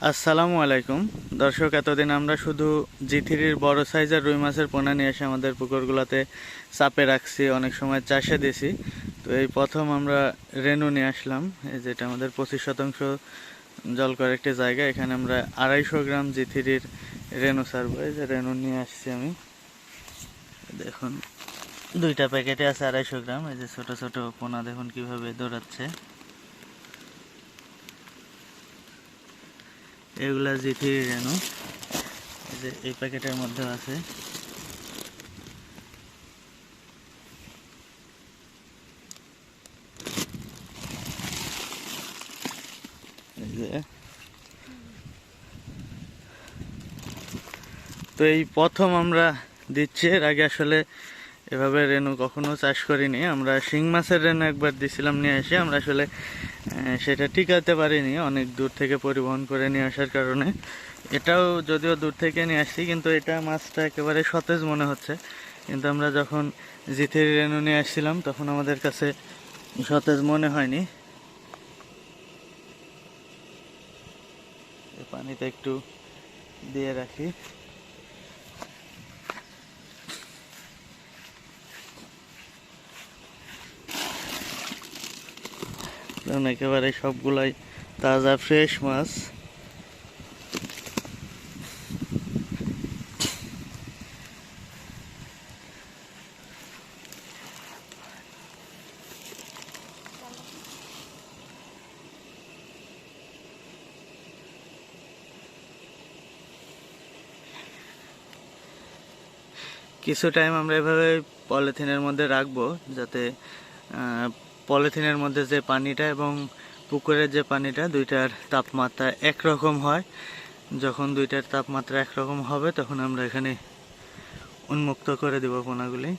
আসসালামু আলাইকুম দর্শক, এতদিন আমরা শুধু জি3-র বড় সাইজের রুই মাছের পোনা নিয়ে এসে আমাদের পুকুরগুলোতে চাপে রাখছি, অনেক সময় চাষে দিছি। তো এই প্রথম আমরা রেনু নিয়ে আসলাম। এই যেটা আমাদের 25% জল করে একটি জায়গা, এখানে আমরা 250 গ্রাম জি3-র রেনু ছাড়বো। এই যে রেনু নিয়ে আসছি আমি, দেখুন দুইটা প্যাকেটে আছে 250 গ্রাম। এই যে ছোট ছোট পোনা দেখুন কিভাবে দৌড়াচ্ছে। এগুলা জি3 রেনু, এই যে এই প্যাকেটের মধ্যে আছে। তো এই প্রথম আমরা দিচ্ছি, এর আগে আসলে এভাবে রেনু কখনো চাষ করিনি। আমরা শিং মাছের রেনু একবার দিছিলাম নিয়ে এসে, আমরা আসলে সেটা টিকাতে পারিনি অনেক দূর থেকে পরিবহন করে নিয়ে আসার কারণে। এটাও যদিও দূর থেকে নিয়ে আসছি, কিন্তু এটা মাছটা একেবারে সতেজ মনে হচ্ছে। কিন্তু আমরা যখন জি3 রেনু নিয়ে আসছিলাম তখন আমাদের কাছে সতেজ মনে হয়নি। পানিতে একটু দিয়ে রাখি। একেবারে সবগুলাই তাজা ফ্রেশ মাছ। কিছু টাইম আমরা এভাবে পলিথিনের মধ্যে রাখবো, যাতে পলিথিনের মধ্যে যে পানিটা এবং পুকুরের যে পানিটা, দুইটার তাপমাত্রা একরকম হয়। যখন দুইটার তাপমাত্রা একরকম হবে তখন আমরা এখানে উন্মুক্ত করে দেব পোনাগুলি।